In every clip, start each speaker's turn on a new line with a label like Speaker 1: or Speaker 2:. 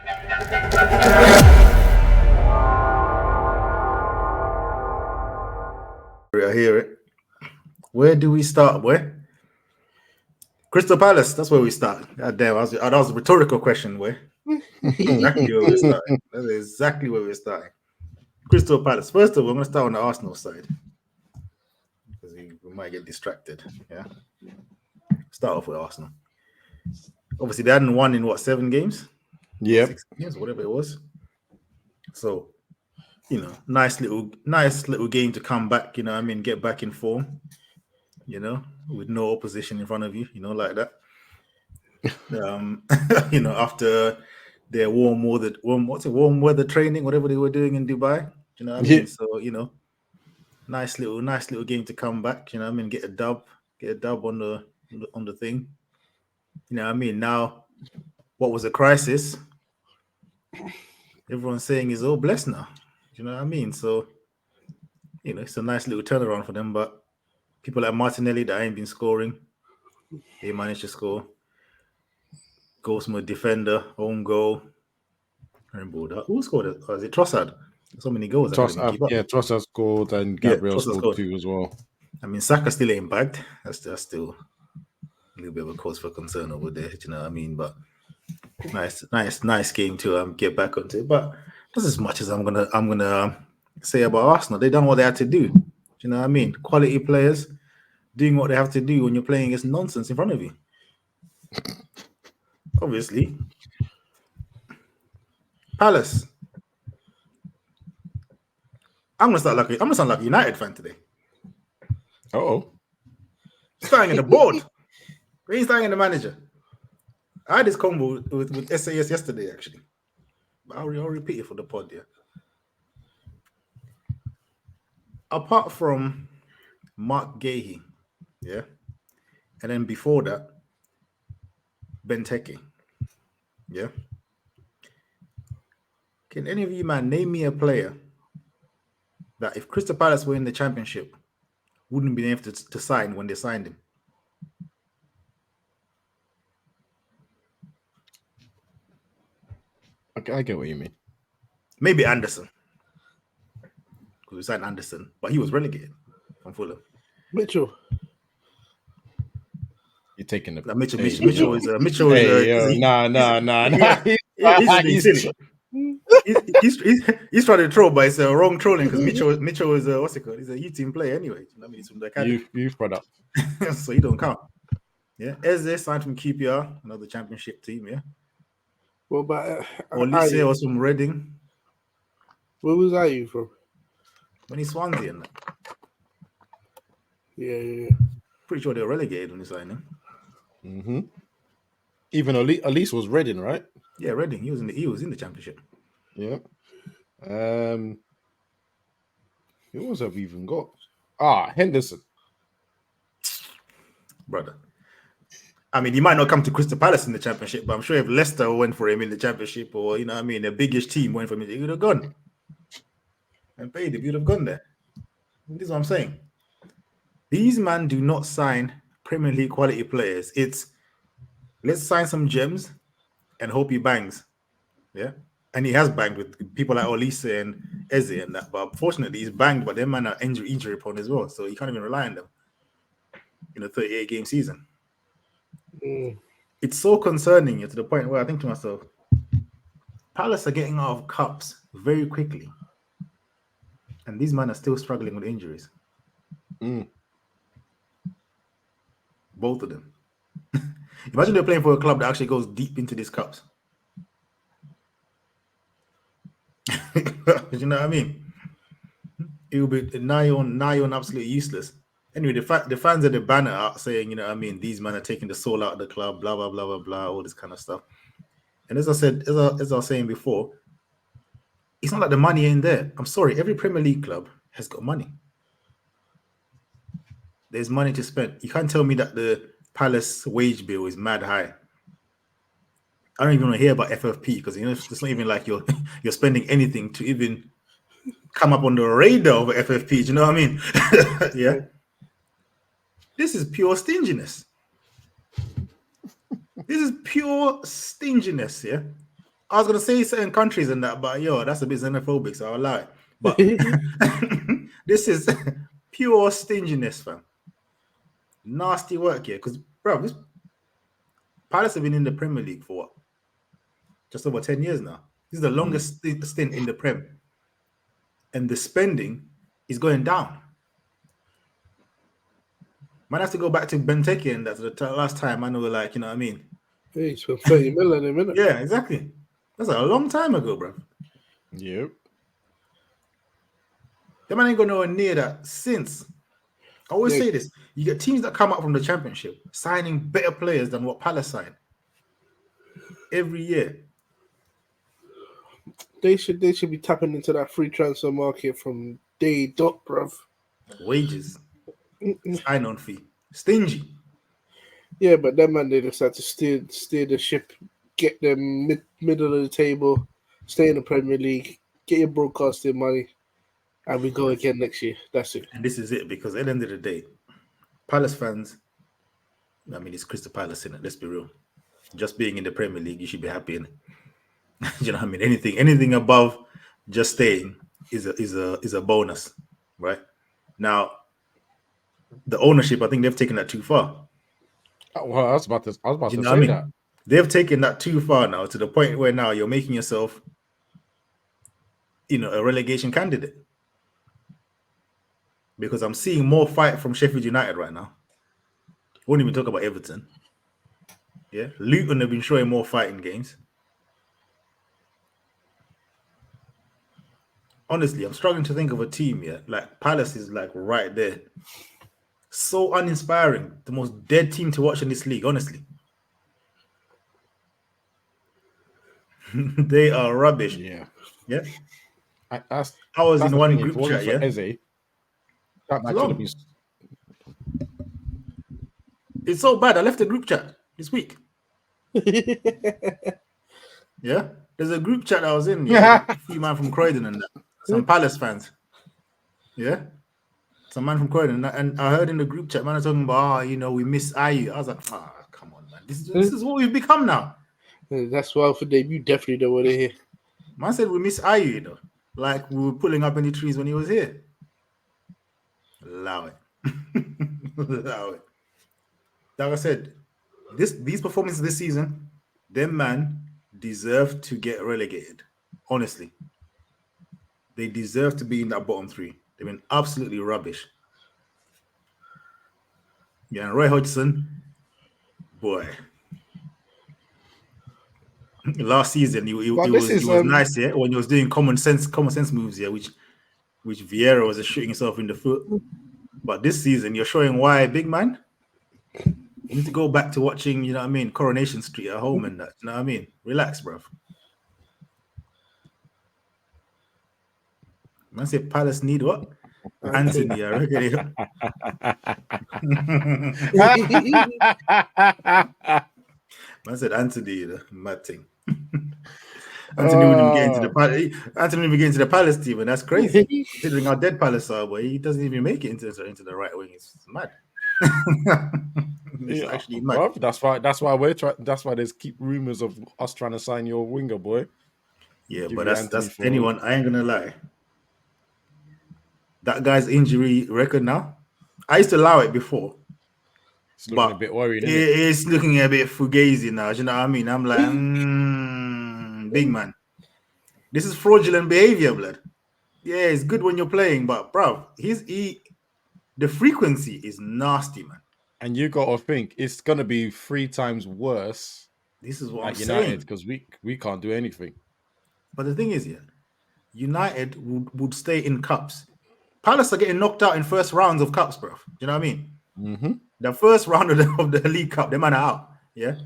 Speaker 1: I hear it. Where do we start? Where? Crystal Palace. That's where we start. God damn, that was a rhetorical question. Where? Exactly where we're starting. That's exactly where we're starting. Crystal Palace. First of all, I'm going to start on the Arsenal side because we might get distracted. Yeah. Start off with Arsenal. Obviously, they hadn't won in 7 games?
Speaker 2: Yeah.
Speaker 1: 6 games, whatever it was. So, nice little game to come back. Get back in form. With no opposition in front of you. Like that. After their warm weather training, whatever they were doing in Dubai. You know what I mean? So, nice little game to come back. Get a dub on the thing. You know what I mean? Now, what was a crisis? Everyone's saying is all blessed now. You know what I mean? So, it's a nice little turnaround for them. But people like Martinelli that ain't been scoring, they managed to score. Goals from a defender, own goal. Who scored it? Or is it Trossard? So many goals.
Speaker 2: Trossard scored and Gabriel scored 2 as well.
Speaker 1: I mean, Saka still ain't bagged. That's still a little bit of a cause for concern over there. You know what I mean? But nice game to get back onto it. But that's as much as I'm gonna say about Arsenal. They done what they had to do. Do you know what I mean? Quality players doing what they have to do when you're playing against nonsense in front of you. Obviously. Palace. I'm gonna sound like a United fan today. Starting in the board. We ain't starting in the manager. I had this combo with SAS yesterday, actually. But I'll repeat it for the pod, yeah. Apart from Mark Gahey, yeah, and then before that, Benteke, yeah. Can any of you, man, name me a player that if Crystal Palace were in the Championship, wouldn't be able to sign when they signed him?
Speaker 2: I get what you mean.
Speaker 1: Maybe Anderson. Because we signed Anderson, but he was relegated from Fulham.
Speaker 3: Mitchell.
Speaker 2: You're taking the
Speaker 1: Mitchell is he's trying to troll, but it's a wrong trolling because Mitchell is what's it called? He's a U-team player anyway. I mean, he's from the academy.
Speaker 2: Youth product.
Speaker 1: So he don't count. Yeah, Eze signed from QPR, another Championship team. Yeah.
Speaker 3: What about
Speaker 1: Olise was from Reading.
Speaker 3: Where was Ayew from?
Speaker 1: When he's Swansea and that.
Speaker 3: Yeah.
Speaker 1: Pretty sure they were relegated when he signed him.
Speaker 2: Mm-hmm. Even Olise was Reading, right?
Speaker 1: Yeah, Reading. He was in the Championship.
Speaker 2: Yeah. Who else have we even got? Henderson.
Speaker 1: Brother. I mean, he might not come to Crystal Palace in the Championship, but I'm sure if Leicester went for him in the Championship or, a biggish team went for him, he would have gone. And paid him, he would have gone there. This is what I'm saying. These men do not sign Premier League quality players. It's let's sign some gems and hope he bangs. Yeah. And he has banged with people like Olise and Eze and that. But unfortunately, he's banged, but them men are injury prone as well. So you can't even rely on them in a 38-game season. It's so concerning to the point where I think to myself, Palace are getting out of cups very quickly. And these men are still struggling with injuries. Both of them. Imagine they're playing for a club that actually goes deep into these cups. You know what I mean? It will be nigh on absolutely useless. Anyway, the fans of the banner are saying, you know what I mean, these men are taking the soul out of the club, blah, blah, blah, blah, blah, all this kind of stuff. And as I was saying before, it's not like the money ain't there. I'm sorry, every Premier League club has got money. There's money to spend. You can't tell me that the Palace wage bill is mad high. I don't even want to hear about FFP because it's not even like you're spending anything to even come up on the radar of FFP. Do you know what I mean? Yeah. This is pure stinginess. This is pure stinginess, yeah. I was gonna say certain countries and that, but yo, that's a bit xenophobic, so I'll allow it. But this is pure stinginess, fam. Nasty work here, because bro, this Palace have been in the Premier League for what? Just over 10 years now. This is the longest stint in the Prem, and the spending is going down. Might have to go back to Benteke, and that's the last time I know, like, you know what I mean?
Speaker 3: Hey, he spent 30 million in a minute.
Speaker 1: Yeah, exactly. That's a long time ago, bro.
Speaker 2: Yep.
Speaker 1: The man ain't going nowhere near that since. I always say this: you get teams that come up from the Championship signing better players than what Palace signed every year.
Speaker 3: They should be tapping into that free transfer market from day dot, bruv.
Speaker 1: Wages, sign-on fee, stingy.
Speaker 3: Yeah, but that man, they decide to steer the ship, get them middle of the table, stay in the Premier League, get your broadcasting money, and we go again next year. That's it.
Speaker 1: And this is it, because at the end of the day, Palace fans, I mean, it's Crystal Palace, in it. Let's be real. Just being in the Premier League, you should be happy in it. You know what I mean? Anything above just staying is a bonus, right? Now, the ownership, I think they've taken that too far.
Speaker 2: Oh, well, I was about to
Speaker 1: You know
Speaker 2: say
Speaker 1: what I mean?
Speaker 2: that.
Speaker 1: They've taken that too far now, to the point where now you're making yourself, you know, a relegation candidate. Because I'm seeing more fight from Sheffield United right now. Won't even talk about Everton. Yeah, Luton have been showing more fighting games. Honestly, I'm struggling to think of a team yet. Like Palace is like right there. So uninspiring. The most dead team to watch in this league, honestly. They are rubbish.
Speaker 2: Yeah.
Speaker 1: Yeah.
Speaker 2: I
Speaker 1: was
Speaker 2: that's
Speaker 1: in
Speaker 2: the
Speaker 1: one
Speaker 2: thing, if
Speaker 1: group
Speaker 2: it wasn't
Speaker 1: chat,
Speaker 2: for
Speaker 1: yeah.
Speaker 2: Eze, that match
Speaker 1: long.
Speaker 2: would have been.
Speaker 1: It's so bad. I left the group chat this week. Yeah. There's a group chat I was in. Yeah. A few man from Croydon and that. Some Palace fans. Yeah. Some man from Croydon. And I heard in the group chat, man, are talking about, you know, we miss Ayu. I was like, come on, man. This is what we've become now.
Speaker 3: That's why for debut, definitely don't want to hear.
Speaker 1: Man said we miss Ayu, you know. Like we were pulling up any trees when he was here. Allow it. Allow it. Like I said, these performances this season, them man deserve to get relegated. Honestly. They deserve to be in that bottom three. They've been absolutely rubbish. Yeah, and Roy Hodgson, boy. Last season, he was nice, yeah, when he was doing common sense moves, yeah, which Vieira was shooting himself in the foot. But this season, you're showing why, big man. You need to go back to watching, you know what I mean, Coronation Street at home and that. You know what I mean? Relax, bruv. Man said Palace need what? Anthony, I reckon. Man said Anthony, the mad thing. Anthony wouldn't even get into the Palace team, and that's crazy. Considering how dead Palace are, but he doesn't even make it into the right wing. It's mad. It's actually mad.
Speaker 2: Bro, that's why that's why there's keep rumors of us trying to sign your winger, boy.
Speaker 1: Yeah, but that's anyone. I ain't gonna lie. That guy's injury record now. I used to allow it before.
Speaker 2: It's looking a bit worried.
Speaker 1: It's looking a bit fugazi now. You know what I mean? I'm like, big man. This is fraudulent behavior, blood. Yeah, it's good when you're playing, but bro, the frequency is nasty, man.
Speaker 2: And you got to think it's gonna be 3 times worse.
Speaker 1: This is what I'm
Speaker 2: United,
Speaker 1: saying,
Speaker 2: because we can't do anything.
Speaker 1: But the thing is, yeah, United would stay in cups. Palace are getting knocked out in first rounds of cups, bro. Do you know what I mean?
Speaker 2: Mm-hmm.
Speaker 1: The first round of the League Cup, they might are out. Yeah,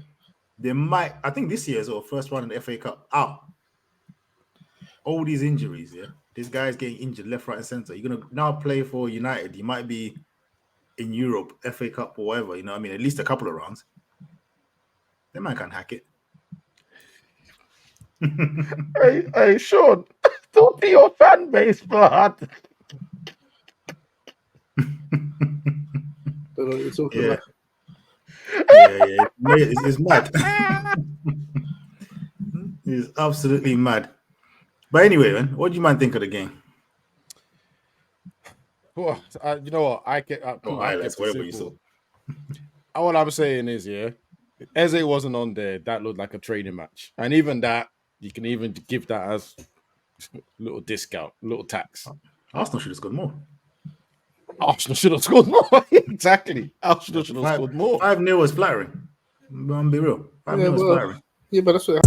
Speaker 1: they might. I think this year as well, first round in the FA Cup out. All these injuries, yeah. This guy's getting injured left, right, and center. You're gonna now play for United. You might be in Europe, FA Cup or whatever. You know what I mean? At least a couple of rounds. That man can't hack it.
Speaker 2: Hey, Sean, don't be your fan base, blood.
Speaker 3: It's okay.
Speaker 1: Yeah. It's mad. He's absolutely mad. But anyway, man, what do you man think of the game?
Speaker 2: Well, you know what? I get.
Speaker 1: Or
Speaker 2: I
Speaker 1: highlights,
Speaker 2: kept it
Speaker 1: whatever you
Speaker 2: simple.
Speaker 1: saw.
Speaker 2: All I'm saying is, yeah, Eze wasn't on there. That looked like a training match, and even that, you can even give that as a little discount, little tax.
Speaker 1: Arsenal should have scored more.
Speaker 2: Arsenal should have scored more. Exactly. Arsenal should have scored more.
Speaker 1: 5-0 was flattering. I'm be real. 5-0 was flattering.
Speaker 3: Yeah, but that's what